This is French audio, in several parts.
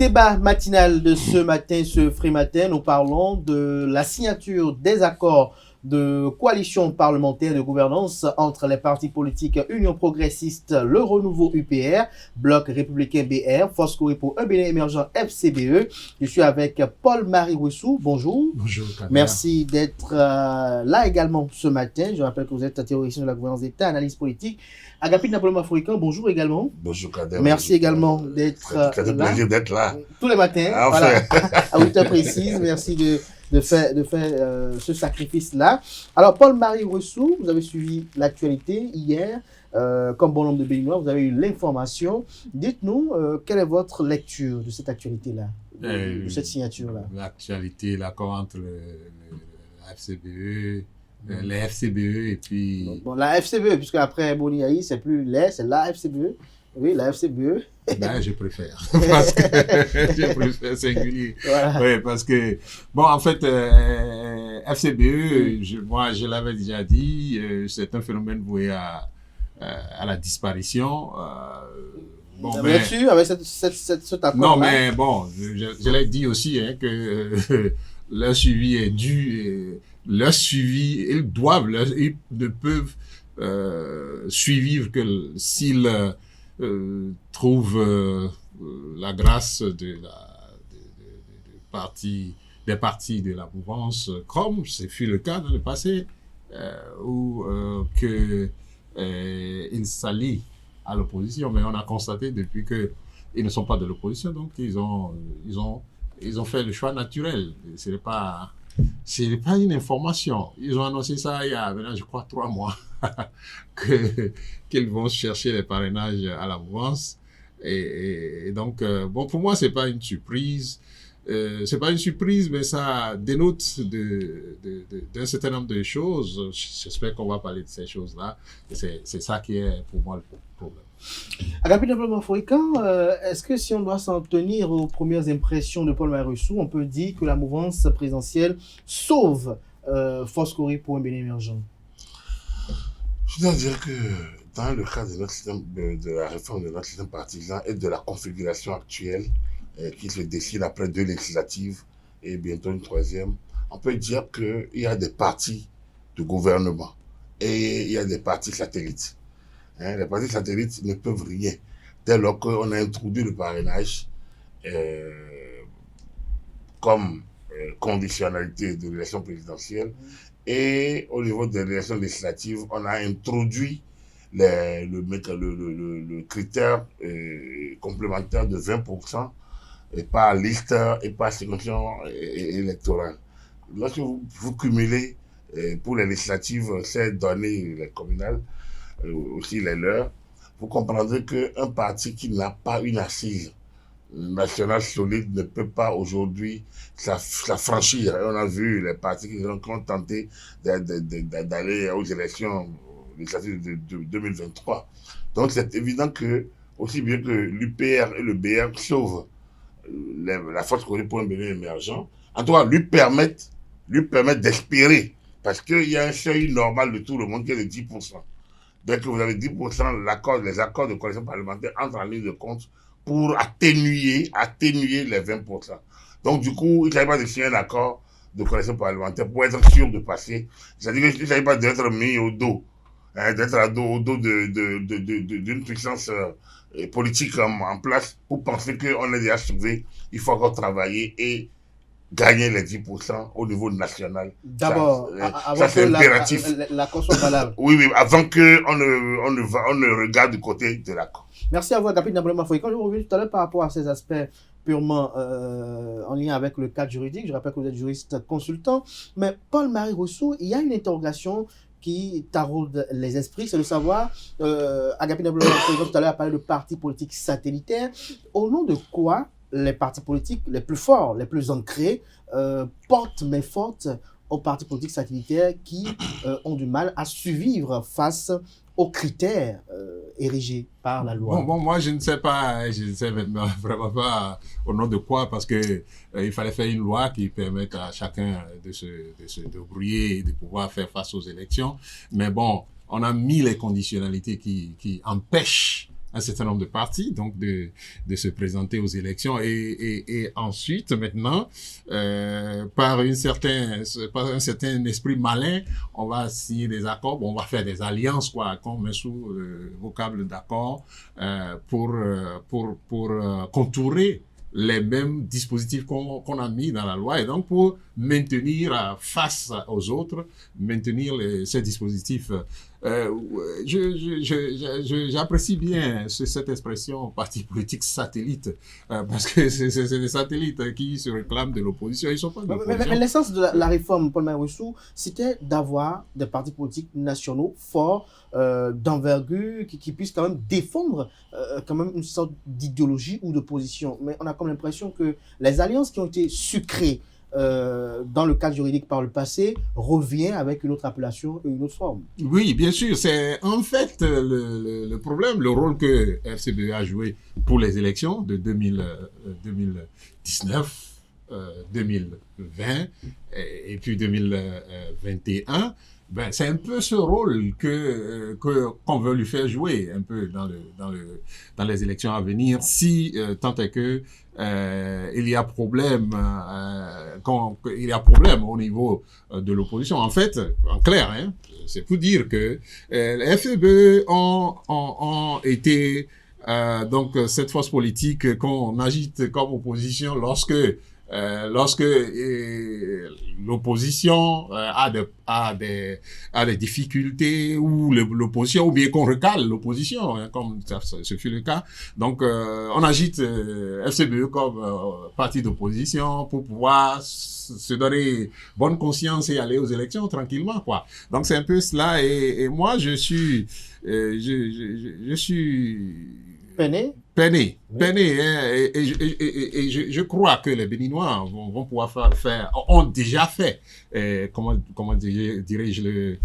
débat matinal de ce matin, ce frais matin, nous parlons de la signature des accords de coalition parlementaire de gouvernance entre les partis politiques Union progressiste, le renouveau UPR, Bloc républicain BR, Foscoé pour un Bénin émergent FCBE. Je suis avec Paul-Marie Wessou. Bonjour. Bonjour, Kader. Merci d'être là également ce matin. Je rappelle que vous êtes théoricien de la gouvernance d'État, analyse politique. Agapit Napoléon Africain, bonjour également. Bonjour Kader. Merci également d'être là. C'est un plaisir d'être là. Tous les matins, Enfin. voilà, à 8h précise. Merci de faire ce sacrifice-là. Alors, Paul-Marie Wessou, vous avez suivi l'actualité hier. Comme bon nombre de Béninois, vous avez eu l'information. Dites-nous, quelle est votre lecture de cette actualité-là, de cette signature-là? L'actualité, l'accord entre la FCBE, les FCBE et puis... Bon, la FCBE, puisque après Boniaï, c'est plus les, c'est la FCBE. Oui, la FCBE. Ben, je préfère. Parce que je préfère singulier. Voilà. Oui, parce que, bon, en fait, FCBE, moi, je l'avais déjà dit, c'est un phénomène voué à la disparition. Bon, vous êtes sûr avec cet accord? Non, mais bon, je l'ai dit aussi, hein, que leur suivi est dû. Leur suivi, ils ne peuvent suivre que s'ils trouvent la grâce des partis de la mouvance, comme ce fut le cas dans le passé, où ils s'allient à l'opposition. Mais on a constaté depuis qu'ils ne sont pas de l'opposition, donc ils ont fait le choix naturel. Ce n'est pas une information. Ils ont annoncé ça il y a maintenant, je crois, 3 mois, qu'ils vont chercher les parrainages à la mouvance. Et donc, bon, pour moi, c'est pas une surprise. C'est pas une surprise, mais ça dénote d'un certain nombre de choses. J'espère qu'on va parler de ces choses-là. C'est ça qui est, pour moi, le problème. Agapit Napoléon Africain, est-ce que si on doit s'en tenir aux premières impressions de Paul-Marie Wessou, on peut dire que la mouvance présidentielle sauve Foscoé pour un Bénin émergent? Je dois dire que dans le cadre de notre système, de la réforme de notre système partisan et de la configuration actuelle qui se dessine après 2 législatives et bientôt une 3e, on peut dire qu'il y a des partis de gouvernement et il y a des partis satellites. Les partis satellites ne peuvent rien dès lors qu'on a introduit le parrainage comme conditionnalité de l'élection présidentielle. Et au niveau de l'élection législative, on a introduit le critère complémentaire de 20% et par liste et par circonscription électorale. Lorsque vous cumulez pour les législatives ces données, les communales, aussi les leurs, vous comprendrez qu'un parti qui n'a pas une assise nationale solide ne peut pas aujourd'hui s'affranchir. On a vu les partis qui ont tenté d'aller aux élections législatives de 2023. Donc c'est évident que, aussi bien que l'UPR et le BR sauvent la force connue pour un Bénin émergent, en tout cas lui permettent d'espérer, parce qu'il y a un seuil normal de tout le monde qui est de 10%. Dès que vous avez 10%, les accords de coalition parlementaire entrent en ligne de compte pour atténuer les 20%. Donc, du coup, il ne s'agit pas de signer un accord de coalition parlementaire pour être sûr de passer. C'est-à-dire qu'il ne s'agit pas d'être mis au dos, d'être au dos d'une puissance politique en place pour penser qu'on est déjà sauvé. Il faut encore travailler et gagner les 10% au niveau national. D'abord, ça c'est impératif. L'accord soit valable. Oui, avant qu'on ne regarde du côté de l'accord. Merci à vous, Agapit Napoléon Africain. Je reviens tout à l'heure par rapport à ces aspects purement en lien avec le cadre juridique. Je rappelle que vous êtes juriste consultant. Mais Paul-Marie Wessou, il y a une interrogation qui taraude les esprits, c'est de savoir, Agapit Napoléon Africain tout à l'heure a parlé de partis politiques satellitaires. Au nom de quoi les partis politiques les plus forts, les plus ancrés, portent main forte aux partis politiques satellitaires qui ont du mal à survivre face aux critères érigés par la loi? Bon, moi je ne sais maintenant vraiment pas au nom de quoi, parce que il fallait faire une loi qui permette à chacun de se débrouiller et de pouvoir faire face aux élections. Mais bon, on a mis les conditionnalités qui empêchent un certain nombre de partis, donc de se présenter aux élections et ensuite, maintenant, par un certain esprit malin, on va signer des accords, on va faire des alliances, quoi, qu'on met sous le vocable d'accord, pour contourer les mêmes dispositifs qu'on a mis dans la loi, et donc pour maintenir face aux autres, maintenir ces dispositifs. J'apprécie bien cette expression parti politique satellite, parce que c'est des satellites qui se réclament de l'opposition, ils sont pas de l'opposition. Mais l'essence de la réforme, Paul-Marie Rossou, c'était d'avoir des partis politiques nationaux forts, d'envergure, qui puissent quand même défendre quand même une sorte d'idéologie ou de position. Mais on a comme l'impression que les alliances qui ont été sucrées dans le cadre juridique par le passé revient avec une autre appellation et une autre forme. Oui, bien sûr. C'est en fait le problème, le rôle que FCBE a joué pour les élections de 2019, 2020 et puis 2021. Ben, c'est un peu ce rôle qu'on veut lui faire jouer un peu dans les élections à venir, si tant est que il y a problème au niveau de l'opposition. En fait, en clair, hein, c'est pour dire que les FCBE ont été donc cette force politique qu'on agite comme opposition lorsque l'opposition a des difficultés, ou l'opposition, ou bien qu'on recale l'opposition, hein, comme ce fut le cas. Donc, on agite FCBE comme parti d'opposition pour pouvoir se donner bonne conscience et aller aux élections tranquillement, quoi. Donc, c'est un peu cela. Et moi, je suis Peiné, hein, et je crois que les Béninois vont pouvoir ont déjà fait, comment dirais-je,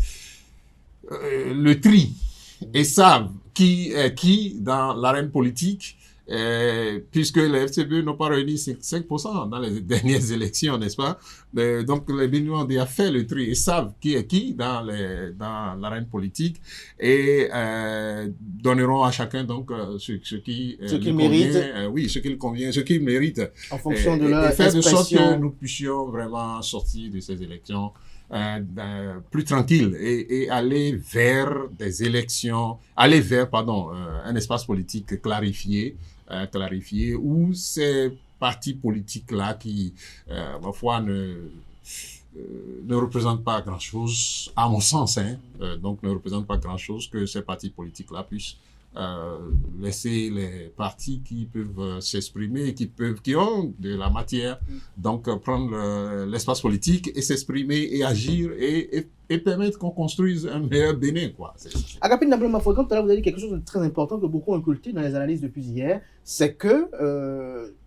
le tri, et savent qui est qui dans l'arène politique, puisque les FCBE n'ont pas réuni 5% dans les dernières élections, n'est-ce pas? Donc les Béninois ont déjà fait le tri et savent qui est qui dans l'arène politique, et donneront à chacun donc ce qui mérite, oui, ce qu'il convient, ce qu'il mérite, en fonction de leur et faire expression. de sorte que nous puissions vraiment sortir de ces élections plus tranquille, et aller vers des élections, un espace politique clarifié, où ces partis politiques-là qui, ma foi, ne représentent pas grand-chose, à mon sens, hein, donc ne représentent pas grand-chose, que ces partis politiques-là puissent laisser les partis qui peuvent s'exprimer, qui ont de la matière, donc prendre l'espace politique et s'exprimer et agir et permettre qu'on construise un meilleur Bénin, quoi. Agapit Nabla Mafoué, tout à l'heure, vous avez dit quelque chose de très important que beaucoup ont inculqué dans les analyses depuis hier, c'est que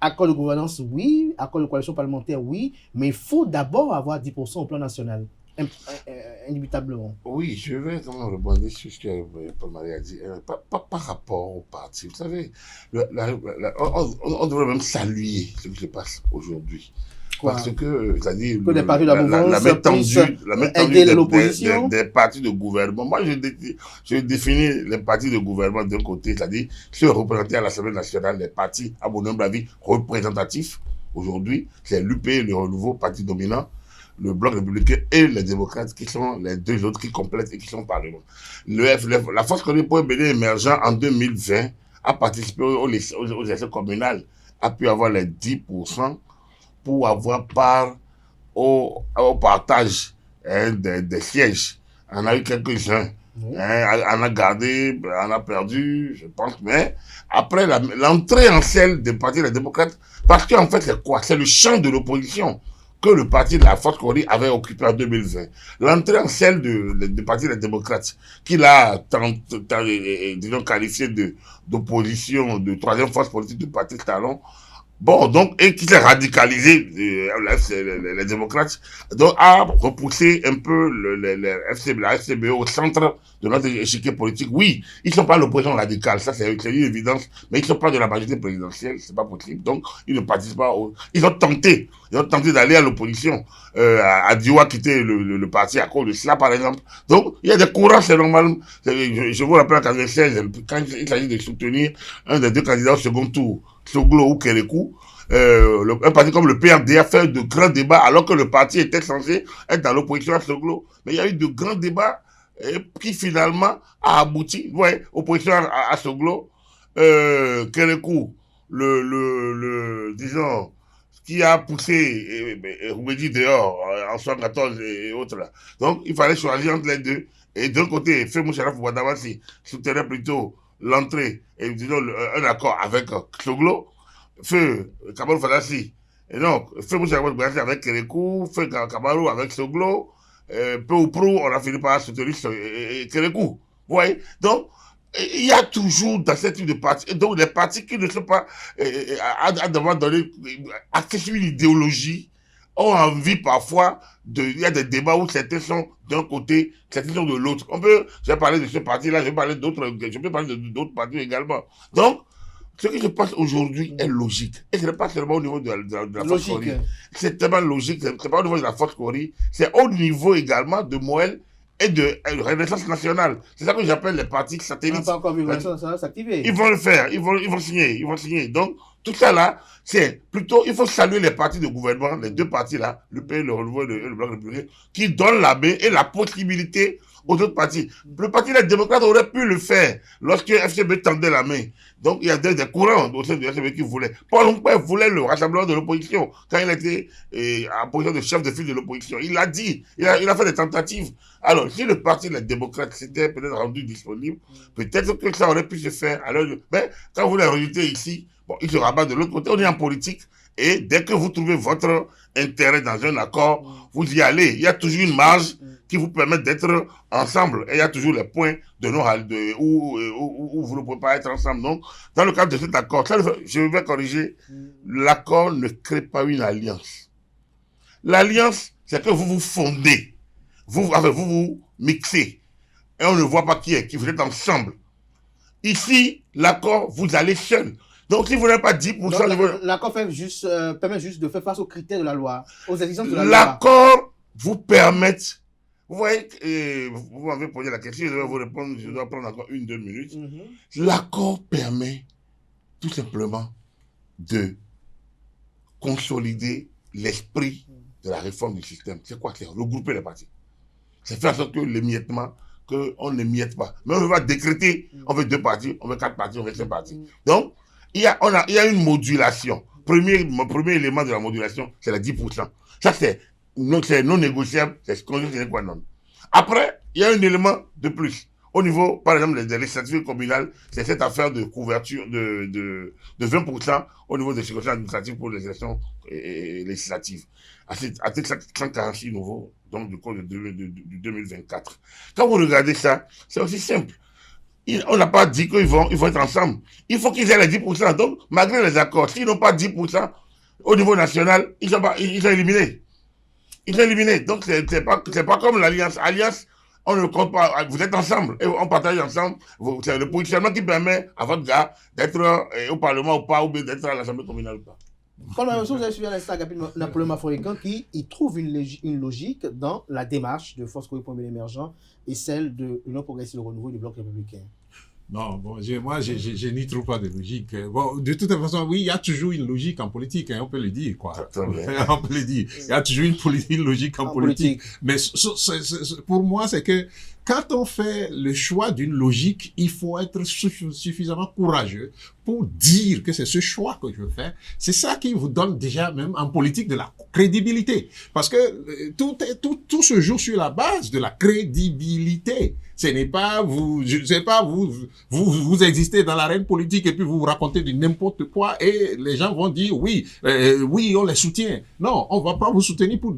accord de gouvernance, oui, accord de coalition parlementaire, oui, mais il faut d'abord avoir 10% au plan national. Indubitablement. Oui, je vais quand même rebondir sur ce que Paul-Marie a dit. Par rapport au parti, vous savez, on devrait même saluer ce qui se passe aujourd'hui. Parce que, c'est-à-dire, la main tendue des partis de gouvernement. Moi, je définis les partis de gouvernement d'un côté, c'est-à-dire ceux représentés à l'Assemblée nationale, les partis, à mon humble avis, représentatifs. Aujourd'hui, c'est l'UP, le nouveau parti dominant, le Bloc républicain et les démocrates, qui sont les deux autres qui complètent et qui sont au Parlement. La force connue pour un Bénin émergent en 2020 a participé aux élections communales, a pu avoir les 10% pour avoir part au partage des sièges. On a eu quelques-uns. On a gardé, on a perdu, je pense, mais après l'entrée en scène des partis des démocrates, parce qu'en fait, c'est quoi? C'est le champ de l'opposition que le parti de la Force Connue avait occupé en 2020. L'entrée en scène du parti des démocrates, qu'il a disons, qualifié d'opposition, de troisième force politique du parti Talon, Bon, donc, et qui s'est radicalisé, les démocrates, donc a repoussé un peu la FCBE au centre de notre échiquier politique. Oui, ils ne sont pas l'opposition radicale, ça c'est une évidence, mais ils ne sont pas de la majorité présidentielle, c'est pas possible. Donc, ils ne participent pas ils ont tenté d'aller à l'opposition, à Dioua quitter le parti à cause de cela, par exemple. Donc, il y a des courants, c'est normal. Je vous rappelle en 1996, quand il s'agit de soutenir un des deux candidats au second tour, Soglo ou Kérékou, un parti comme le PRD a fait de grands débats alors que le parti était censé être dans l'opposition à Soglo. Mais il y a eu de grands débats qui finalement a abouti, ouais, opposition à Soglo, Kérékou, disons, qui a poussé Roubedi dehors en 1974 et autres là. Donc il fallait choisir entre les deux. Et d'un côté, Feu Moucharaf Ouadamasi soutenait plutôt l'entrée et disons un accord avec Soglo. Feu Kabarou Fadassi. Et donc, Feu Moucharaf Ouadamasi avec Kérékou, Feu Kabarou avec Soglo. Peu ou prou, on a fini par soutenir Kérékou. Vous voyez? Donc, il y a toujours dans ce type de partis, et donc les partis qui ne sont pas à devoir donner accès sur une idéologie ont envie parfois il y a des débats où certains sont d'un côté, certains sont de l'autre. Je vais parler de ce parti-là, je vais parler d'autres, je peux parler d'autres partis également. Donc, ce qui se passe aujourd'hui est logique. Et ce n'est pas seulement au niveau de la force Cori. C'est tellement logique, c'est pas au niveau de la force Cori, c'est au niveau également de Moël et de Renaissance nationale. C'est ça que j'appelle les partis satellites. On n'a pas encore vu Renaissance nationale s'activer. Ils vont le faire, ils vont signer. Donc, tout ça là, c'est plutôt, il faut saluer les partis de gouvernement, les deux partis là, le PS, le Renouveau et le Bloc républicain, qui donnent la main et la possibilité aux autres partis. Le parti des démocrates aurait pu le faire lorsque FCB tendait la main. Donc, il y a des courants au sein du FCB qui voulaient. Paul Hongpè voulait le rassemblement de l'opposition quand il était en position de chef de file de l'opposition. Il l'a dit, il a fait des tentatives. Alors, si le parti des démocrates s'était peut-être rendu disponible, peut-être que ça aurait pu se faire. Alors, mais quand vous les rejetez ici, bon, il se rabat de l'autre côté, on est en politique. Et dès que vous trouvez votre intérêt dans un accord, vous y allez. Il y a toujours une marge qui vous permet d'être ensemble. Et il y a toujours les points de où vous ne pouvez pas être ensemble. Donc, dans le cadre de cet accord, je vais corriger, l'accord ne crée pas une alliance. L'alliance, c'est que vous vous fondez. Vous vous mixez. Et on ne voit pas qui est qui. Vous êtes ensemble. Ici, l'accord, vous allez seul. Donc, si vous n'avez pas 10%... L'accord permet juste de faire face aux critères de la loi, aux exigences de la loi. L'accord vous permet... Vous voyez, vous m'avez posé la question, je vais vous répondre, je dois prendre encore 1-2 minutes. L'accord permet tout simplement de consolider l'esprit de la réforme du système. C'est quoi? C'est regrouper les partis. C'est faire en sorte que l'émiettement, qu'on ne miette pas. Mais on va décréter, on veut 2 partis, on veut 4 partis, on veut 5 partis. Donc, il y a une modulation. Mon premier élément de la modulation, c'est les 10%. Ça, c'est non négociable, c'est ce qu'on dit, c'est quoi non. Après, il y a un élément de plus. Au niveau, par exemple, des législatives communales, c'est cette affaire de couverture de 20% au niveau des circonscriptions administratives pour les élections législatives. À titre 146 nouveaux, donc du code de 2024. Quand vous regardez ça, c'est aussi simple. On n'a pas dit qu'ils vont être ensemble. Il faut qu'ils aient les 10%. Donc, malgré les accords, s'ils n'ont pas 10% au niveau national, ils sont éliminés. Ils sont éliminés. Donc, c'est pas comme l'Alliance. Alliance, on ne compte pas. Vous êtes ensemble. Et on partage ensemble. C'est le positionnement qui permet à votre gars d'être au Parlement ou pas, ou bien d'être à l'Assemblée communale ou pas. Comme la même chose, vous avez suivi à l'instant Napoléon Mafoïkan qui trouve une logique dans la démarche de Force Cori Premier Émergent et celle de l'Union Progressiste du Renouveau et du Bloc républicain. Non, bon, moi, je n'y trouve pas de logique. Bon, de toute façon, oui, il y a toujours une logique en politique, hein, on peut le dire, quoi. On peut le dire. Il y a toujours une logique en politique. Mais pour moi, c'est que quand on fait le choix d'une logique, il faut être suffisamment courageux pour dire que c'est ce choix que je fais. C'est ça qui vous donne déjà, même en politique, de la crédibilité. Parce que tout se joue sur la base de la crédibilité. Ce n'est pas vous existez dans l'arène politique et puis vous racontez du n'importe quoi et les gens vont dire oui, on les soutient. Non, on va pas vous soutenir pour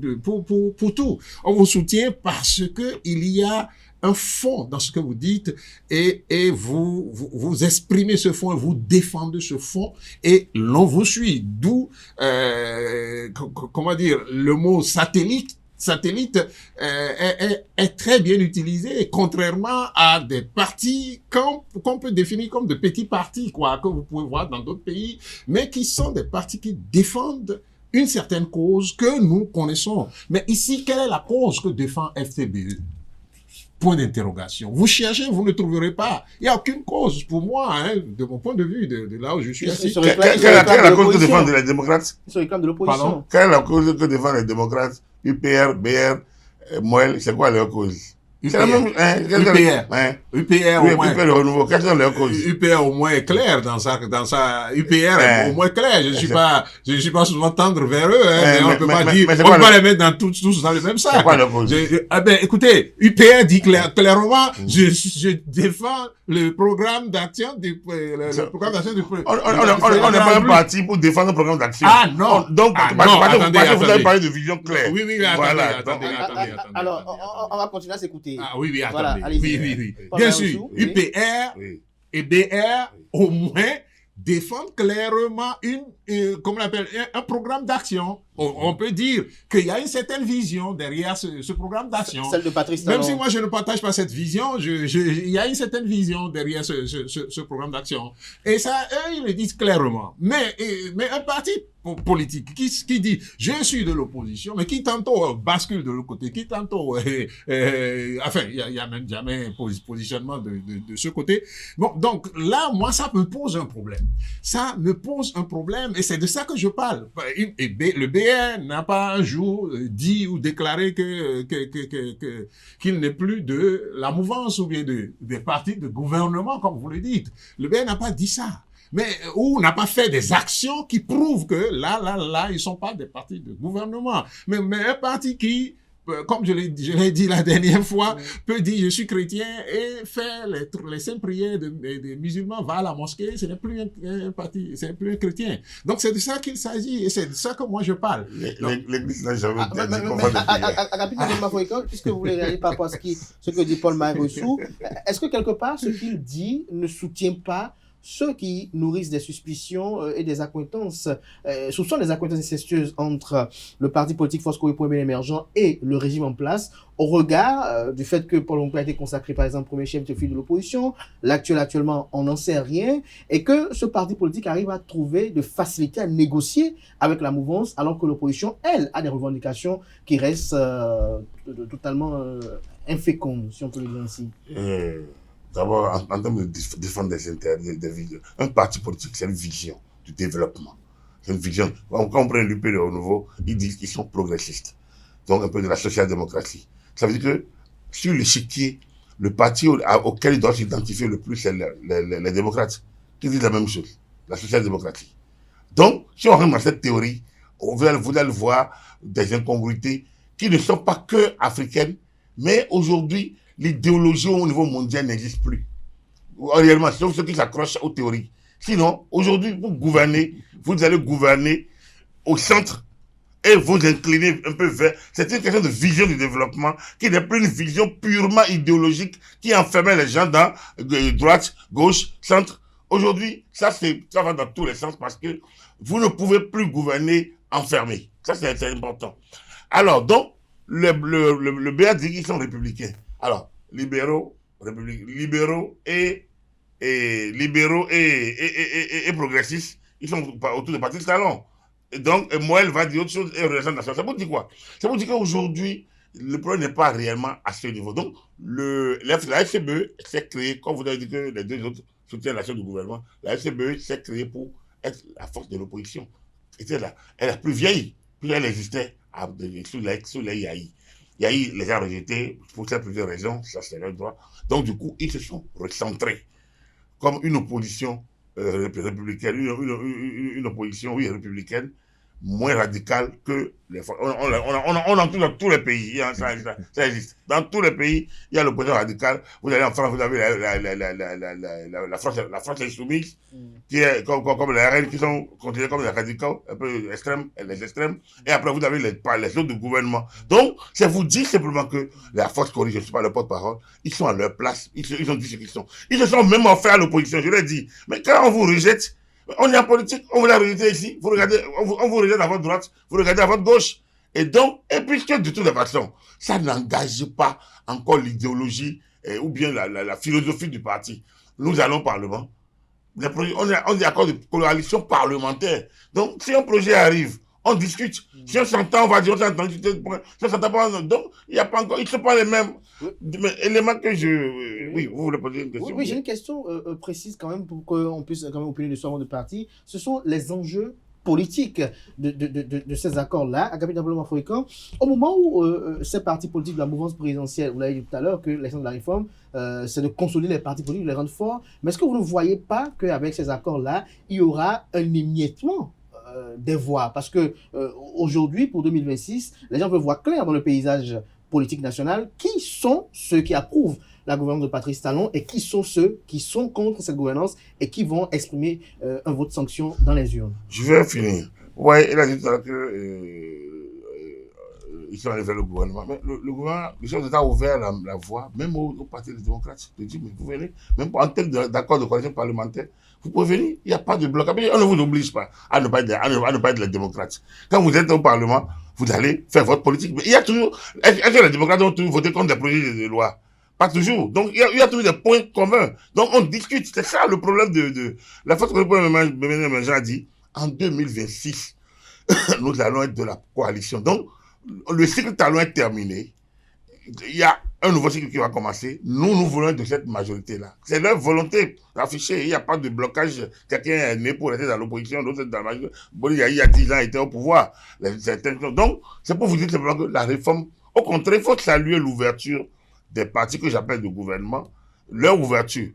tout. On vous soutient parce que il y a un fond dans ce que vous dites et vous exprimez ce fond et vous défendez ce fond et l'on vous suit. D'où, comment dire, le mot satellite est très bien utilisé, contrairement à des partis qu'on peut définir comme de petits partis, quoi, que vous pouvez voir dans d'autres pays, mais qui sont des partis qui défendent une certaine cause que nous connaissons. Mais ici, quelle est la cause que défend FTBE? Point d'interrogation. Vous cherchez, vous ne trouverez pas. Il n'y a aucune cause pour moi, hein, de mon point de vue, de là où je suis assis. Quelle est la cause que défendent les démocrates? Ils se réclament de l'opposition. Quelle est la cause que défendent les démocrates? UPR, BR, Moël, c'est quoi leur cause? C'est la même, UPR au moins. UPR le renouveau, quelles sont leurs causes? UPR au moins est clair dans sa UPR est au moins clair. Je suis pas souvent tendre vers eux, hein, mais on ne peut pas dire, on peut pas les mettre dans tous dans le même sac. C'est quoi leur cause? Écoutez, UPR dit clairement, je défends le programme d'action le programme d'action du on n'est pas un parti pour défendre un programme d'action. Ah non. Donc, vous avez parlé de vision claire. Oui, attendez. Alors, on va continuer à s'écouter. Ah oui, attendez. Voilà, allez-y. Oui. Bien sûr, UPR et BR, au moins, défendent clairement comment on appelle, un programme d'action. On peut dire qu'il y a une certaine vision derrière ce programme d'action. Celle de Patrice Talon. Même si moi je ne partage pas cette vision, il y a une certaine vision derrière ce programme d'action. Et ça, eux, ils le disent clairement. Mais un parti politique qui dit je suis de l'opposition, mais qui tantôt bascule de l'autre côté, qui tantôt, enfin, il y a même jamais positionnement de ce côté. Bon, donc là, moi, ça me pose un problème. Ça me pose un problème, et c'est de ça que je parle. Et le BR n'a pas un jour dit ou déclaré qu'il n'est plus de la mouvance ou bien des partis de gouvernement, comme vous le dites. Le BR n'a pas dit ça. Mais, ou n'a pas fait des actions qui prouvent que là, ils sont pas des partis de gouvernement. Mais un parti qui, comme je l'ai dit la dernière fois, peut dire je suis chrétien et faire les saintes prières des musulmans, va à la mosquée, ce n'est plus un parti, c'est plus un chrétien. Donc c'est de ça qu'il s'agit et c'est de ça que moi je parle. L'église n'a jamais dit qu'on va de prière. Puisque vous voulez réagir par rapport à ce que dit Paul-Marie Rossou, est-ce que quelque part ce qu'il dit ne soutient pas ceux qui nourrissent des suspicions et des accointances, soupçonnent des accointances incestueuses entre le parti politique Force Koweï émergent et le régime en place, au regard du fait que Paul Onkpa a été consacré par exemple premier chef de file de l'opposition, actuellement on n'en sait rien, et que ce parti politique arrive à trouver de facilité à négocier avec la mouvance, alors que l'opposition, elle, a des revendications qui restent totalement infécondes, si on peut le dire ainsi. D'abord, en termes de défendre des intérêts, des visions, un parti politique, c'est une vision du développement. C'est une vision. Quand on prend l'UP de Renouveau, ils disent qu'ils sont progressistes. Donc, un peu de la social-démocratie. Ça veut dire que, sur l'échiquier, le parti auquel ils doivent s'identifier le plus, c'est les démocrates. Qui disent la même chose. La social-démocratie. Donc, si on rentre dans cette théorie, vous allez voir des incongruités qui ne sont pas que africaines, mais aujourd'hui, l'idéologie au niveau mondial n'existe plus. Réellement, sauf ceux qui s'accrochent aux théories. Sinon, aujourd'hui, vous allez gouverner au centre et vous incliner un peu vers... C'est une question de vision du développement qui n'est plus une vision purement idéologique qui enfermait les gens dans droite, gauche, centre. Aujourd'hui, ça va dans tous les sens parce que vous ne pouvez plus gouverner enfermé. Ça, c'est important. Alors, donc, le BA dit qu'ils sont républicains. Alors, libéraux et progressistes, ils sont autour de Patrice Talon. Et donc, Moël va dire autre chose et Renaissance nationale. Ça vous dit quoi? Ça vous dit qu'aujourd'hui, le problème n'est pas réellement à ce niveau. Donc, la FCBE s'est créée, comme vous avez dit que les deux autres soutiennent l'action du gouvernement, la FCBE s'est créée pour être la force de l'opposition. C'était elle est la plus vieille, puis elle existait sous les Yahi. Yahi les a rejetés pour plusieurs raisons, ça c'est leur droit. Donc du coup, ils se sont recentrés comme une opposition républicaine, une opposition, oui, républicaine, moins radicales que les forces. On en trouve dans tous les pays, hein, ça existe. Dans tous les pays, il y a l'opposition radicale. Vous allez en France, vous avez la France insoumise, qui est comme les RN, qui sont considérés comme les radicaux, un peu extrêmes, les extrêmes. Et après, vous avez les autres du gouvernement. Donc, c'est vous dire simplement que la force corrige, je ne suis pas le porte-parole, ils sont à leur place, ils ont dit ce qu'ils sont. Ils se sont même offerts à l'opposition, je l'ai dit. Mais quand on vous rejette, on est en politique, on vous l'a rejeté ici, vous regardez, on vous rejette à votre droite, vous regardez à votre gauche. Et donc, et puisque de toute façon, ça n'engage pas encore l'idéologie ou bien la philosophie du parti, nous allons au Parlement. On est d'accord de coalition parlementaire. Donc, si un projet arrive, on discute. Si on s'entend, on va dire, on s'entend. Si on s'entend pas, donc, il n'y a pas encore, ils ne sont pas les mêmes éléments que je... Oui, vous voulez poser une question? Oui, j'ai une question précise quand même pour qu'on puisse quand même opiner de son de parti. Ce sont les enjeux politiques de ces accords-là, à Capitale africain, au moment où ces partis politiques de la mouvance présidentielle, vous l'avez dit tout à l'heure, que l'essence de la réforme, c'est de consolider les partis politiques, de les rendre forts. Mais est-ce que vous ne voyez pas qu'avec ces accords-là, il y aura un émiettement des voix? Parce que aujourd'hui, pour 2026, les gens veulent voir clair dans le paysage politique national qui sont ceux qui approuvent la gouvernance de Patrice Talon et qui sont ceux qui sont contre cette gouvernance et qui vont exprimer un vote sanction dans les urnes. Je vais finir. Oui, il a dit tout à l'heure qu'ils sont allés vers le gouvernement. Mais le gouvernement, les choses ont ouvert la voie, même au Parti des démocrates. Je dis, mais vous venez, même en termes d'accord de coalition parlementaire, vous pouvez venir, il n'y a pas de blocage. On ne vous oblige pas à ne pas être les démocrates. Quand vous êtes au Parlement, vous allez faire votre politique. Mais il y a toujours, est-ce que les démocrates ont toujours voté contre des projets de loi? Pas toujours. Donc, il y a toujours des points communs. Donc, on discute. C'est ça le problème de la force que le Premier ministre a dit. En 2026, nous allons être de la coalition. Donc, le cycle Talon est terminé. Il y a un nouveau cycle qui va commencer. Nous voulons être de cette majorité-là. C'est leur volonté affichée. Il n'y a pas de blocage. Quelqu'un est né pour rester dans l'opposition, d'autres dans la majorité. Bon, il y a 10 ans, il était au pouvoir. Donc, c'est pour vous dire simplement que la réforme, au contraire, il faut saluer l'ouverture des partis que j'appelle de gouvernement, leur ouverture.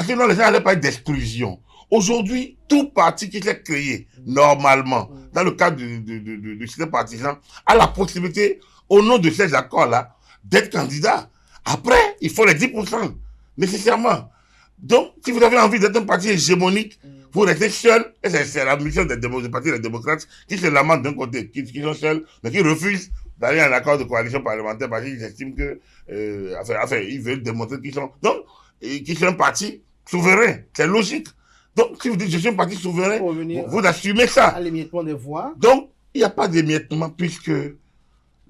Sinon, les gens n'allaient pas être d'exclusion. Aujourd'hui, tout parti qui s'est créé, normalement, dans le cadre du système partisan, a la possibilité, au nom de ces accords-là, d'être candidat. Après, il faut les 10%, nécessairement. Donc, si vous avez envie d'être un parti hégémonique, vous restez seul, et c'est la mission des partis des démocrates, qui se lamentent d'un côté, qui sont seuls, mais qui refusent d'aller à un accord de coalition parlementaire parce qu'ils estiment que, ils veulent démontrer qu'ils sont, donc, qu'ils sont un parti souverain. C'est logique. Donc, si vous dites, je suis un parti souverain, vous assumez ça. À l'émiettement des voix. Donc, il n'y a pas d'émiettement puisque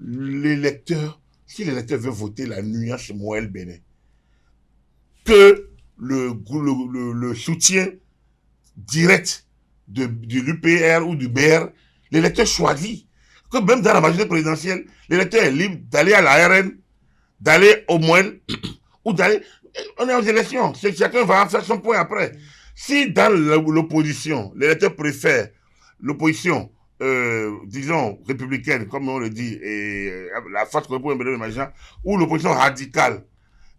l'électeur, si l'électeur veut voter la nuance Moël Bénin, que le soutien direct de l'UPR ou du BR, l'électeur choisit. Que même dans la majorité présidentielle, l'électeur est libre d'aller à la RN, d'aller au Moël, ou d'aller... On est aux élections, chacun va faire son point après. Si dans l'opposition, l'électeur préfère l'opposition, disons, républicaine, comme on le dit, et la force républicaine, ou l'opposition radicale,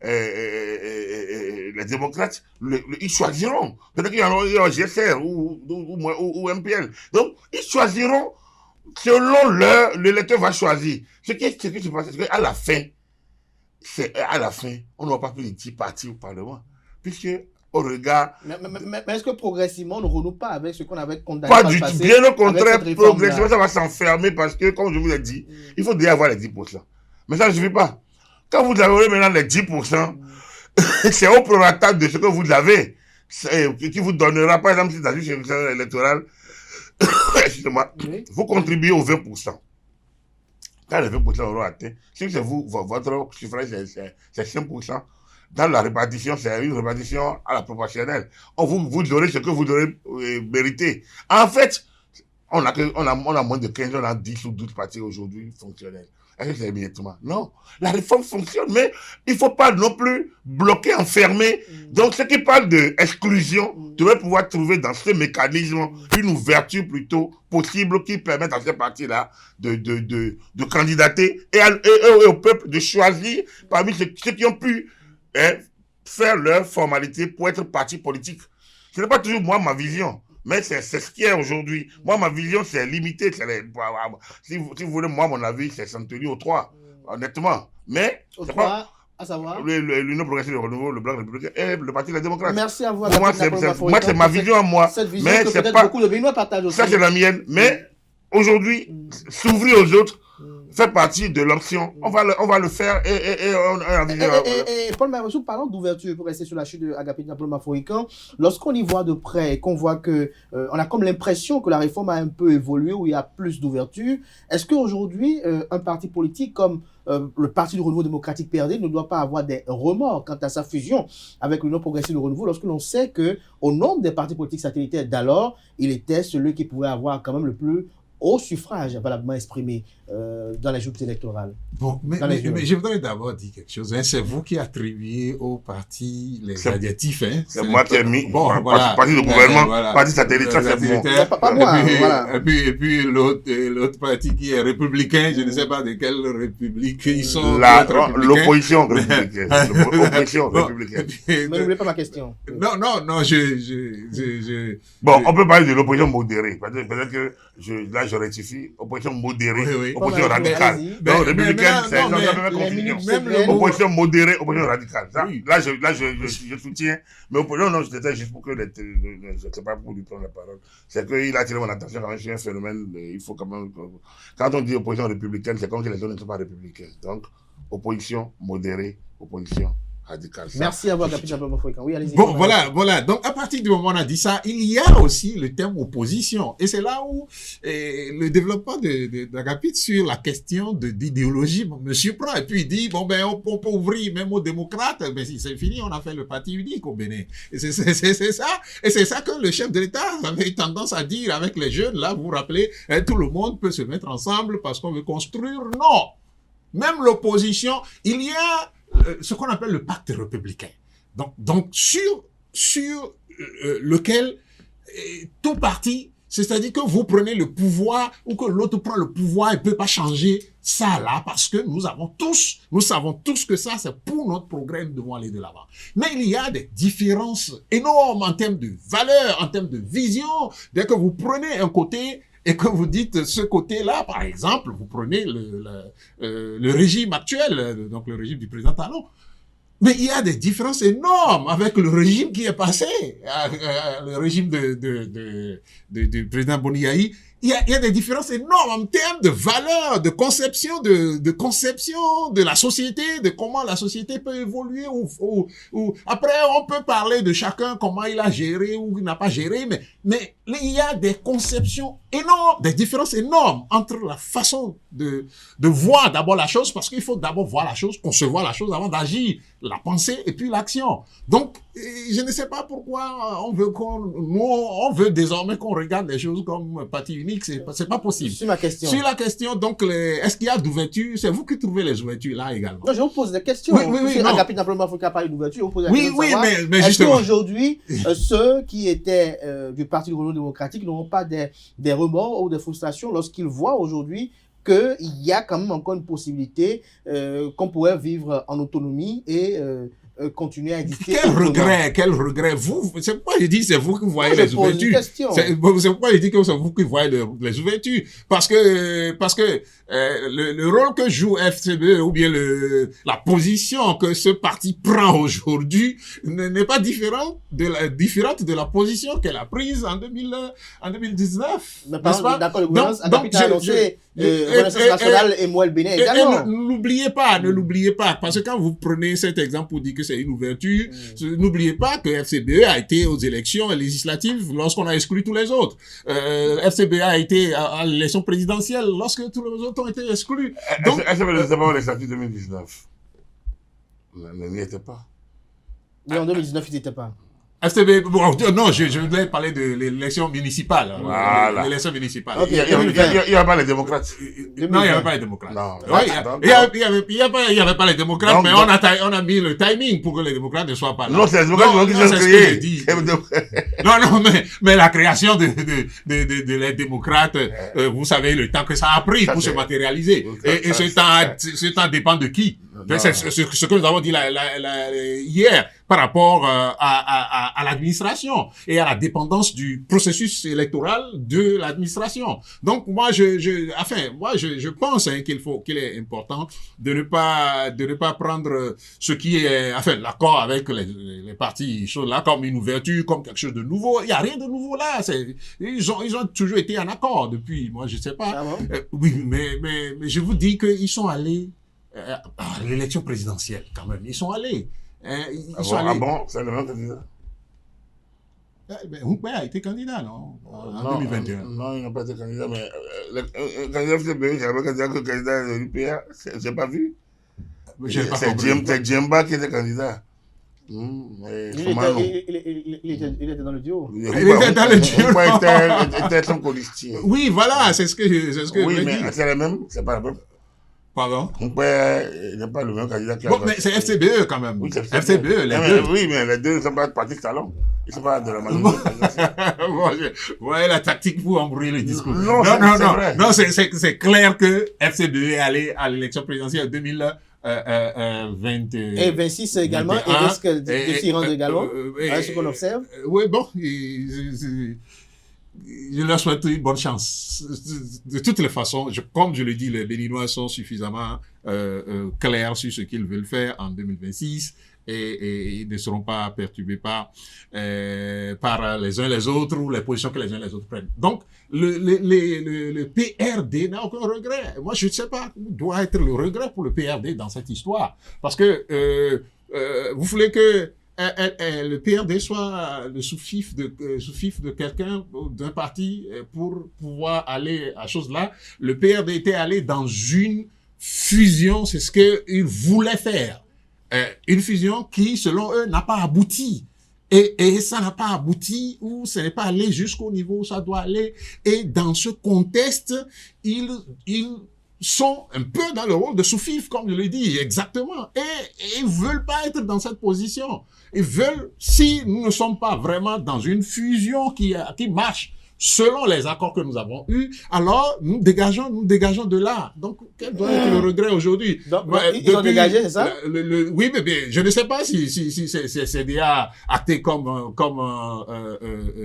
les démocrates, ils choisiront. Peut-être qu'il y en a GSR ou MPL. Donc, ils choisiront selon l'électeur va choisir. Ce qui se passe, c'est qu'à la fin, on n'aura pas plus de 10 partis au Parlement. Puisque, au regard... Mais est-ce que progressivement, on ne renoue pas avec ce qu'on avait condamné? Pas du tout. Bien au contraire, progressivement, ça va s'enfermer parce que, comme je vous l'ai dit, il faut déjà avoir les 10%. Mais ça ne suffit pas. Quand vous avez maintenant les 10%, c'est au prorata de ce que vous avez, qui vous donnera, par exemple, si dans une élection électorale, excusez-moi, vous contribuez aux 20%. Quand les 20% auront atteint, si c'est vous, votre suffrage, c'est 5%. Dans la répartition, c'est une répartition à la proportionnelle. Vous aurez ce que vous aurez mérité. En fait, on a moins de 15, on a 10 ou 12 partis aujourd'hui fonctionnels. Est-ce que c'est immédiatement? Non. La réforme fonctionne, mais il ne faut pas non plus bloquer, enfermer. Donc, ceux qui parlent d'exclusion devraient pouvoir trouver dans ce mécanisme une ouverture plutôt possible qui permette à ces partis-là de candidater et au peuple de choisir parmi ceux qui ont pu faire leur formalité pour être parti politique. Ce n'est pas toujours moi ma vision. Mais c'est ce qu'il y a aujourd'hui. Moi, ma vision, c'est limité. Si vous voulez, moi, mon avis, c'est s'en tenir aux 3, honnêtement. Mais, Aux c'est 3, pas à savoir. l'Union progressiste du renouveau, le Bloc républicain et le Parti des démocrates. Merci à vous. Pour moi, c'est ma vision à moi. Cette vision Mais que c'est peut-être pas. beaucoup de Béninois partagent aussi. Ça, c'est la mienne. Mais aujourd'hui, s'ouvrir aux autres fait partie de l'option. On va le faire et on a envie Et Paul Marochou, parlant d'ouverture, pour rester sur la chute de Agapit Diaploma Mafoikan, lorsqu'on y voit de près et qu'on voit que on a comme l'impression que la réforme a un peu évolué, où il y a plus d'ouverture, est-ce qu'aujourd'hui, un parti politique comme le Parti du Renouveau démocratique PRD ne doit pas avoir des remords quant à sa fusion avec l'Union progressiste du renouveau, lorsque l'on sait qu'au nombre des partis politiques satellitaires d'alors, il était celui qui pouvait avoir quand même le plus haut suffrage valablement exprimé dans les joutes électorales. Bon, mais je voudrais d'abord dire quelque chose. Hein. C'est vous qui attribuez au parti les adjectifs. Hein. C'est moi qui ai mis. Bon, voilà. Parti de gouvernement, parti satellite, ça c'est bon. Pas moi, voilà. Et puis l'autre parti qui est républicain, je ne sais pas de quelle république ils sont. L'opposition républicaine. L'opposition républicaine. Mais n'oubliez pas ma question. Non, Bon, on peut parler de l'opposition modérée. Peut-être que là, je rectifie. Opposition modérée. Oui. Opposition radicale. Non, républicaine, c'est une opposition modérée, opposition radicale. Là, je soutiens. Mais opposition, non, c'était juste pour que je ne sais pas pour lui prendre la parole. C'est qu'il a attiré mon attention quand même sur un phénomène. Il faut quand même. Quand on dit opposition républicaine, c'est comme si les autres ne sont pas républicains. Donc, opposition modérée, opposition radicale. Merci à vous, Agapit Diaploma Mafoikan. Oui, allez-y. Bon, voilà. Donc, à partir du moment où on a dit ça, il y a aussi le terme opposition. Et c'est là où le développement d'Agapit sur la question d'idéologie me surprend. Et puis il dit, bon, ben, on peut ouvrir même aux démocrates. Mais si c'est fini, on a fait le parti unique au Bénin. Et c'est ça. Et c'est ça que le chef de l'État avait tendance à dire avec les jeunes. Là, vous vous rappelez, tout le monde peut se mettre ensemble parce qu'on veut construire. Non! Même l'opposition, il y a ce qu'on appelle le pacte républicain. Donc sur lequel tout parti, c'est-à-dire que vous prenez le pouvoir ou que l'autre prend le pouvoir, il ne peut pas changer ça là parce que nous savons tous que ça c'est pour notre progrès, nous devons aller de l'avant. Mais il y a des différences énormes en termes de valeurs, en termes de vision. Dès que vous prenez un côté et que vous dites ce côté-là, par exemple, vous prenez le régime actuel, donc le régime du président Talon. Mais il y a des différences énormes avec le régime qui est passé, le régime du président Boniaï. Il y a des différences énormes en termes de valeurs, de conception de la société, de comment la société peut évoluer. Après, on peut parler de chacun, comment il a géré ou il n'a pas géré, mais il y a des conceptions énormes, des différences énormes entre la façon de voir d'abord la chose, parce qu'il faut d'abord voir la chose, concevoir la chose avant d'agir, la pensée et puis l'action. Donc, je ne sais pas pourquoi on veut désormais qu'on regarde les choses comme parti unique. C'est pas possible. Sur ma question. Sur la question, donc, est-ce qu'il y a d'ouverture? C'est vous qui trouvez les ouvertures là également. Non, je vous pose des questions. Oui, Agapit Diaploma Mafoikan parle d'ouverture. Vous posez la question. Oui, mais est-ce justement. qu'aujourd'hui, ceux qui étaient du Parti du Renouveau démocratique n'auront pas des remords ou des frustrations lorsqu'ils voient aujourd'hui qu'il y a quand même encore une possibilité qu'on pourrait vivre en autonomie et continuer à exister. Quel regret. C'est pourquoi je dis c'est vous qui voyez les ouvertures. C'est pourquoi je dis que c'est vous qui voyez les ouvertures. Parce que le rôle que joue FCBE ou bien la position que ce parti prend aujourd'hui n'est pas différente de la position qu'elle a prise en 2019. Mais d'accord, le gouvernement a annoncé Renaissance nationale et moi le Bénin également. Ne l'oubliez pas, parce que quand vous prenez cet exemple pour dire que c'est une ouverture, n'oubliez pas que FCBE a été aux élections législatives lorsqu'on a exclu tous les autres. FCBE a été à l'élection présidentielle lorsque tous les autres ont été exclus. Donc, FCBE d'abord les statuts 2019. On n'y était pas. Mais en 2019, ils n'étaient pas. FCB, non, je voulais parler de l'élection municipale. Voilà. L'élection municipale. Okay, il n'y avait pas les démocrates. Non, il n'y avait pas les démocrates. Non. Il n'y avait pas les démocrates, donc, mais on a mis le timing pour que les démocrates ne soient pas là. Non, c'est les démocrates qui sont créés. Non, mais la création de les démocrates, vous savez le temps que ça a pris pour se matérialiser. Et ce temps dépend de qui? C'est ce que nous avons dit hier par rapport à l'administration et à la dépendance du processus électoral de l'administration. Donc moi je pense qu'il est important de ne pas prendre ce qui est l'accord avec les partis chauds là comme une ouverture, comme quelque chose de nouveau. Il y a rien de nouveau là. Ils ont toujours été en accord depuis. Moi je sais pas. Ah bon? Oui, mais je vous dis qu'ils sont allés à l'élection présidentielle quand même. Ils sont allés. Ah bon, c'est le même candidat? Houkbé a été candidat, non? En 2021. Non, il n'a pas été candidat, mais le candidat FCBE, j'avais candidat que le candidat de l'UPA, j'ai pas vu. C'est Djemba qui était candidat. Il était dans le duo. Il était dans le duo. Il était son colistier. Oui, voilà, c'est ce que oui, je mais dis. c'est la même, c'est pas la même. Pardon? Il n'est pas le même candidat que Bon, mais c'est FCBE quand même. Oui, c'est FCBE, les deux. Oui, mais les deux ne sont pas de parti salon. Ils ne sont pas de la majorité. Ouais, la tactique pour embrouiller le discours. Non, c'est clair que FCBE est allé à l'élection présidentielle 2020. Et 26 également, et risque de s'y rendre également, à ce qu'on observe. Oui, bon, je leur souhaite une bonne chance. De toutes les façons, comme je le dis, les Béninois sont suffisamment clairs sur ce qu'ils veulent faire en 2026 et ils ne seront pas perturbés par les uns les autres ou les positions que les uns les autres prennent. Donc, le PRD n'a aucun regret. Moi, je ne sais pas où doit être le regret pour le PRD dans cette histoire. Parce que vous voulez que le PRD soit le sous-fif de quelqu'un, d'un parti, pour pouvoir aller à chose là. Le PRD était allé dans une fusion, c'est ce qu'il voulait faire. Une fusion qui, selon eux, n'a pas abouti. Et ça n'a pas abouti, ou ça n'est pas allé jusqu'au niveau où ça doit aller. Et dans ce contexte, ils sont un peu dans le rôle de sous-fif, comme je l'ai dit, exactement. Et ils veulent pas être dans cette position. Ils veulent, si nous ne sommes pas vraiment dans une fusion qui marche selon les accords que nous avons eus, alors nous dégageons de là. Donc, quel doit être le regret aujourd'hui? Donc, ils ont dégagé, c'est ça? Oui, mais je ne sais pas si c'est déjà acté comme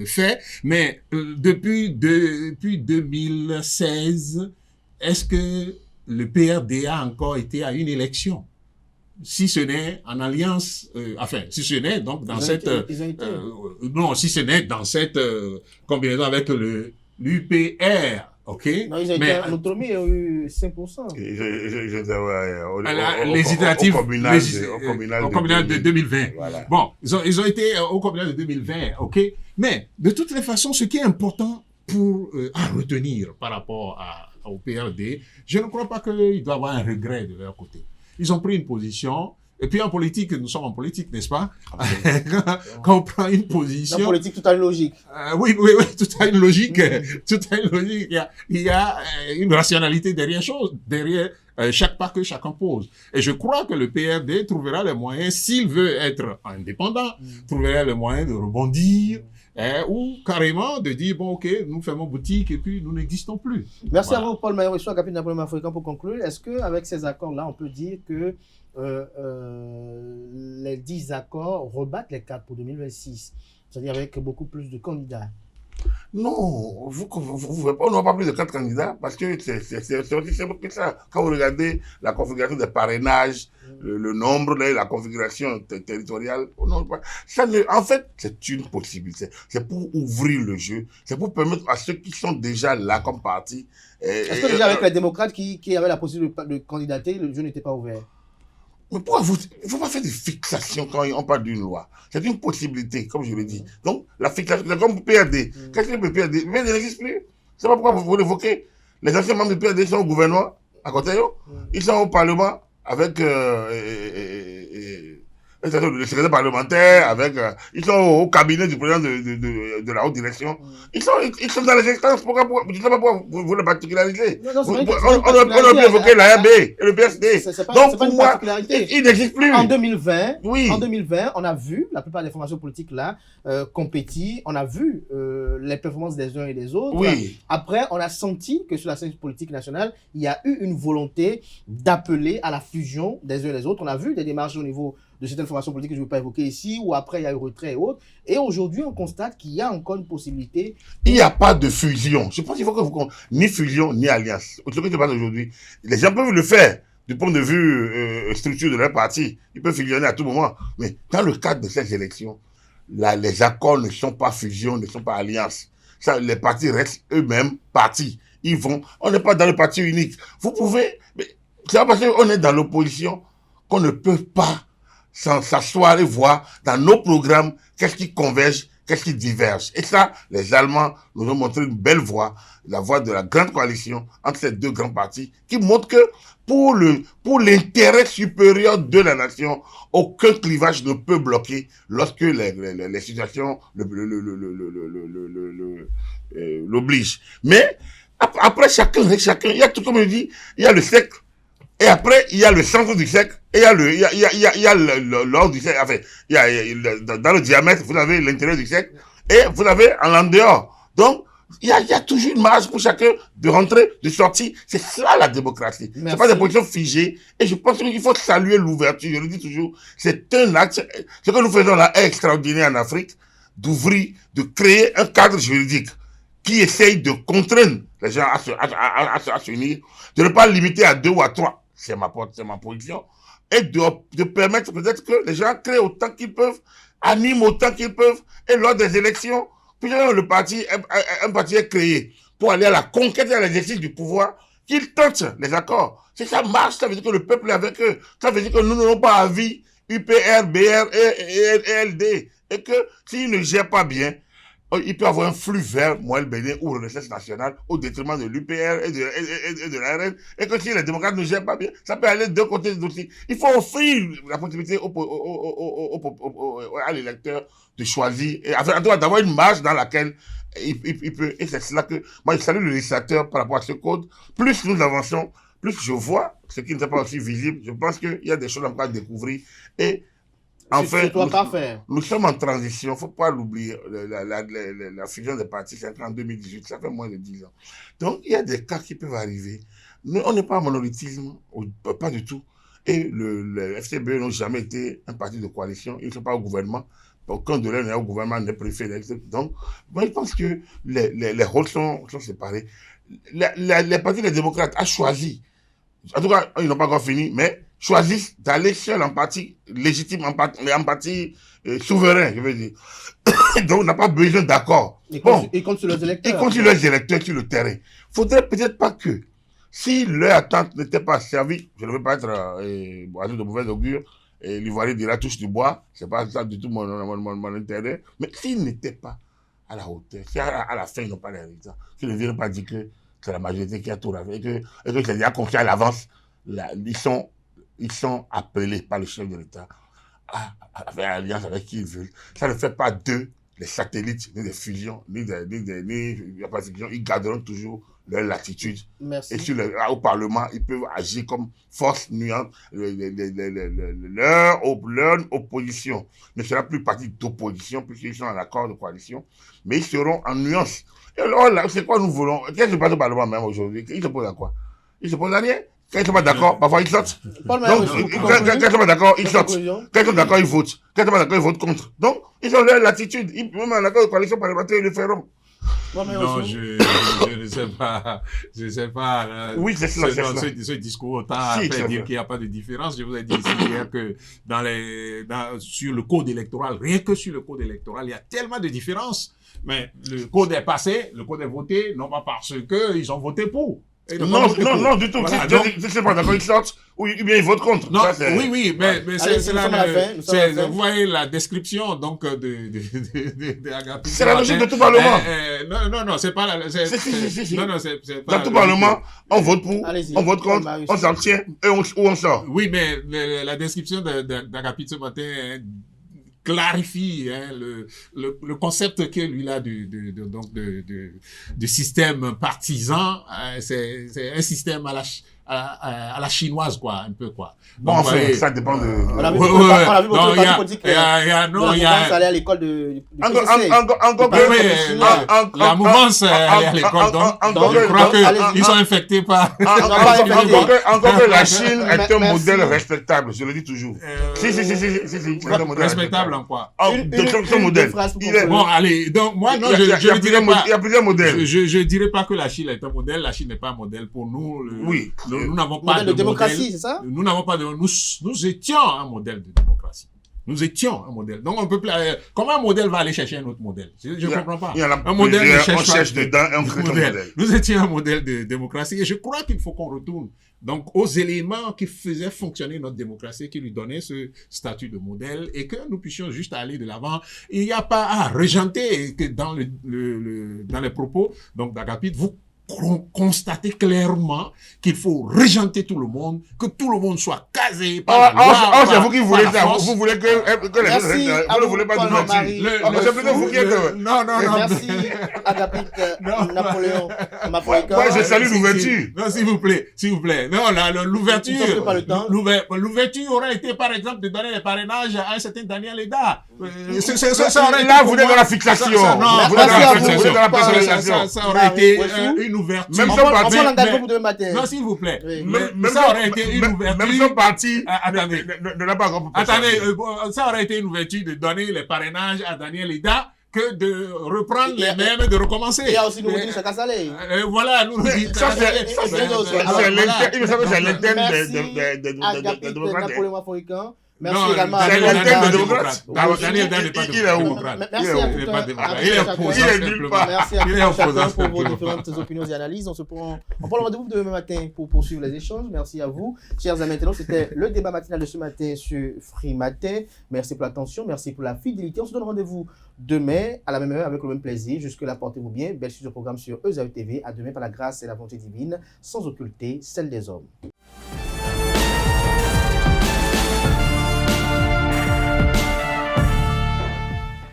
fait, mais depuis 2016, est-ce que le PRD a encore été à une élection? Si ce n'est en alliance, si ce n'est donc dans cette, si ce n'est dans cette combinaison avec l'UPR, ok? Non, ils ont été en autonomie, ils ont eu 5%. Législative, au communal de 2020. Voilà. Bon, ils ont été au communal de 2020, ok? Mais, de toutes les façons, ce qui est important à retenir par rapport au PRD, je ne crois pas qu'il doit y avoir un regret de leur côté. Ils ont pris une position. Et puis en politique, nous sommes en politique, n'est-ce pas? Quand on prend une position... En politique, tout a une logique. Oui, tout a une logique. Tout a une logique. Il y a une rationalité derrière chaque pas que chacun pose. Et je crois que le PRD trouvera les moyens, s'il veut être indépendant, trouvera les moyens de rebondir, ou carrément de dire, bon, ok, nous fermons boutique et puis nous n'existons plus. Merci à vous, Paul Maïrosso, capitaine Napoléon Africain, pour conclure. Est-ce qu'avec ces accords-là, on peut dire que les 10 accords rebattent les cartes pour 2026, c'est-à-dire avec beaucoup plus de candidats? Non, on n'a pas plus de 4 candidats parce que c'est aussi simple que ça. Quand vous regardez la configuration des parrainages, le nombre, la configuration territoriale, en fait, c'est une possibilité. C'est pour ouvrir le jeu, c'est pour permettre à ceux qui sont déjà là comme parti. Est-ce que déjà avec les démocrates qui avaient la possibilité de candidater, le jeu n'était pas ouvert? Mais pourquoi il ne faut pas faire des fixations quand on parle d'une loi. C'est une possibilité, comme je l'ai dit. Donc, la fixation, c'est comme pour PRD. Qu'est-ce que le PRD? Mais il n'existe plus. C'est pas pourquoi vous l'évoquez. Les anciens membres du PRD sont au gouvernement, à côté, ils sont au Parlement avec le secrétaire parlementaire, avec, ils sont au cabinet du président de la haute direction. Ils sont dans les instances. Je ne sais pas pourquoi vous le particulariser. Non, c'est vrai que On a pu évoquer l'ARB et le PSD. Donc, pour moi, il n'existe plus. En 2020, Oui. en 2020, on a vu la plupart des formations politiques là compétir. On a vu les performances des uns et des autres. Oui. Après, on a senti que sur la scène politique nationale, il y a eu une volonté d'appeler à la fusion des uns et des autres. On a vu des démarches au niveau de certaines formations politiques que je ne vais pas évoquer ici, où après il y a eu retrait et autres. Et aujourd'hui, on constate qu'il y a encore une possibilité. Il n'y a pas de fusion. Je pense qu'il faut que vous ni fusion ni alliance. Ce que je parle aujourd'hui, les gens peuvent le faire du point de vue structure de leur parti. Ils peuvent fusionner à tout moment. Mais dans le cadre de ces élections, là, les accords ne sont pas fusion, ne sont pas alliance. Ça, les partis restent eux-mêmes partis. Ils vont. On n'est pas dans le parti unique. Vous pouvez. C'est pas parce qu'on est dans l'opposition qu'on ne peut pas s'asseoir et voir dans nos programmes qu'est-ce qui converge, qu'est-ce qui diverge. Et ça, les Allemands nous ont montré une belle voie, la voie de la grande coalition entre ces deux grands partis, qui montre que pour l'intérêt supérieur de la nation, aucun clivage ne peut bloquer lorsque les situations l'obligent. Mais après chacun, il y a tout comme je dis, il y a le cercle. Et après, il y a le centre du cercle, et il y a l'ordre du cercle. Enfin, dans le diamètre, vous avez l'intérieur du cercle, et vous avez en dehors. Donc, il y a toujours une marge pour chacun de rentrer, de sortir. C'est ça la démocratie. C'est pas des positions figées. Et je pense qu'il faut saluer l'ouverture. Je le dis toujours. C'est un acte. Ce que nous faisons là est extraordinaire en Afrique, d'ouvrir, de créer un cadre juridique qui essaye de contraindre les gens à s'unir, de ne pas limiter à 2 ou à 3. C'est ma position. Et de permettre peut-être que les gens créent autant qu'ils peuvent, animent autant qu'ils peuvent, et lors des élections, puis un parti est créé pour aller à la conquête et à l'exercice du pouvoir, qu'ils tentent les accords. Si ça marche, ça veut dire que le peuple est avec eux. Ça veut dire que nous n'aurons pas avis UPR, BR et LD. Et que s'ils ne gèrent pas bien, il peut y avoir un flux vers Moël Bénin ou Renaissance nationale au détriment de l'UPR et de la RN. Et que si les démocrates ne gèrent pas bien, ça peut aller d'un côté aussi. Il faut offrir la possibilité à l'électeur de choisir, et d'avoir une marge dans laquelle il peut. Et c'est cela que moi je salue le législateur par rapport à ce code. Plus nous avançons, plus je vois ce qui n'est pas aussi visible. Je pense qu'il y a des choses encore à découvrir. Et enfin, nous sommes en transition, il ne faut pas l'oublier. La fusion des partis, c'est en 2018, ça fait moins de 10 ans. Donc, il y a des cas qui peuvent arriver. Nous, on n'est pas un monolithisme, pas du tout. Et le FCBE n'ont jamais été un parti de coalition, ils ne sont pas au gouvernement. Aucun de l'un n'est au gouvernement, n'est préfet. Donc, moi, je pense que les rôles sont séparés. Les partis des démocrates ont choisi, en tout cas, ils n'ont pas encore fini, mais choisissent d'aller seul en parti légitime, en parti souverain, je veux dire. Donc, on n'a pas besoin d'accord. Ils comptent sur leurs électeurs. Ils comptent sur leurs électeurs sur le terrain. Faudrait peut-être pas que, si leur attente n'était pas servie, je ne veux pas être oiseau de mauvaise augure, et l'Ivoirien dira touche du bois, c'est pas ça du tout mon intérêt, mais s'ils n'étaient pas à la hauteur, si à la fin ils n'ont pas les résultats, qu'ils ne viennent pas dire que c'est la majorité qui a tout raflé, et que c'est déjà confié à l'avance, ils sont appelés par le chef de l'État à faire alliance avec qui ils veulent. Ça ne fait pas d'eux les satellites, ni des fusions, ni des partitions. Ils garderont toujours leur latitude. Merci. Et au Parlement, ils peuvent agir comme force nuante. Leur opposition ne sera plus partie d'opposition, puisqu'ils sont en accord de coalition, mais ils seront en nuance. Et alors là, c'est quoi nous voulons? Qu'est-ce qui se passe au Parlement même aujourd'hui? Ils se posent à quoi? Ils se posent à rien. Quand ils ne sont pas d'accord, parfois ils sortent. Donc, quand ils ne sont pas d'accord, ils sortent. Quand ils sont d'accord, ils votent. Quand ils ne sont pas d'accord, ils votent contre. Donc, ils ont leur latitude. Même en accord de coalition parlementaire, ils le feront. Non, je ne sais pas. Je ne sais pas. Oui, c'est cela. Ce discours autant fait dire qu'il n'y a pas de différence. Je vous ai dit ici hier que sur le code électoral, rien que sur le code électoral, il y a tellement de différences. Mais le code est passé, le code est voté, non pas parce qu'ils ont voté pour. Et ne Non, pas voter non, pour. non, du tout. Voilà, Si donc- je ne sais pas d'accord, ils sortent, ou bien ils votent contre. Non, Ça, c'est- oui, mais Allez, c'est nous sommes à la fin, nous sommes à la fin. vous voyez la description donc de Agapit. C'est la logique de tout parlement. Non, c'est pas la. Si. Non, c'est pas. Dans tout la logique parlement, on vote pour, Allez-y. on vote contre, Marius. on s'abstient et on sort. Oui, mais la description d'Agapit ce matin clarifie le concept que lui a du système partisan. C'est un système à la chinoise, quoi, un peu, quoi. Bon, Donc, enfin, vous voyez, ça dépend de... On a vu Ouais, votre ouais, on a vu non, votre il y a- parti politique. il y a- non, il y a- aller à l'école de Encore PCC. encore Bah que... oui, la mouvance, elle est à l'école, donc je crois qu'ils sont infectés par... Encore que la Chine est un Merci. modèle respectable, je le dis toujours. Si, c'est un modèle respectable en quoi? Son modèle. deux phrases pour Il est- conclure. Bon, allez, donc moi, non, il y a je ne dirais pas... il y a plusieurs modèles. Je dirais pas que la Chine est un modèle. La Chine n'est pas un modèle pour nous. Oui. Nous n'avons pas Modèle de démocratie, c'est ça? Nous n'avons pas de, nous étions un modèle de démocratie. Nous étions un modèle. Donc on peut comment un modèle va aller chercher un autre modèle? Je Il y a- comprends pas. il y en a Un modèle ne plusieurs, on cherche pas cherche dedans et on crée un modèle. Nous étions un modèle de démocratie et je crois qu'il faut qu'on retourne donc aux éléments qui faisaient fonctionner notre démocratie, qui lui donnaient ce statut de modèle et que nous puissions juste aller de l'avant. Il n'y a pas à régenter que dans dans les propos donc d'Agapit, vous constatez clairement qu'il faut régenter tout le monde, que tout le monde soit casé par la loi, C'est vous qui voulez par la ça. force. Vous voulez que les Merci gens à vous ne vous, voulez pas Paul de Marie. mentir. C'est plutôt vous qui êtes... Non. Merci, Agapit, Non. Napoléon, Mafoïka. Ouais, je salue l'ouverture. Non, s'il vous plaît. Non, l'ouverture. Nous sommes pas le temps. L'ouverture aurait été, par exemple, de donner les parrainages à un certain Daniel Eda. Ça aurait été là, vous êtes dans la fixation. Non, Vous êtes dans la merci à vous. fixation. Vous êtes dans la personnalisation. ça aurait été Marie, une ouverture. Même On son prend parti- l'engagement pour demain matin. Non, s'il vous plaît. Oui. Mais ça aurait été une ouverture. Même son parti Attendez. ne l'a pas encore. Attendez, ça aurait été une ouverture de donner les parrainages à Daniel Eda que de reprendre les mêmes et de recommencer. Il y a aussi Nouroudine Chaka Saleh. Voilà, nous Ça, c'est il me semble que c'est l'interne Merci, de Agapit, démocrate. Napoléon Mafoïka. Merci Non, également c'est à l'interne de Daniel démocrate. Daniel Eda n'est pas Il est où? démocrate. Merci Il est à où? tout Il n'est un- pas démocrate. à Il est chacun. opposant Il est nulle simplement. part. Merci à Il est chacun opposant pour vos simplement. différentes opinions et analyses. On prend le rendez-vous demain matin pour poursuivre les échanges. Merci à vous. Chers amis internautes, c'était le débat matinal de ce matin sur Free Matin. Merci pour l'attention, merci pour la fidélité. On se donne rendez-vous demain à la même heure avec le même plaisir. Jusque-là, portez-vous bien. Belle suite de programme sur EZAE TV. À demain par la grâce et la volonté divine, sans occulter celle des hommes.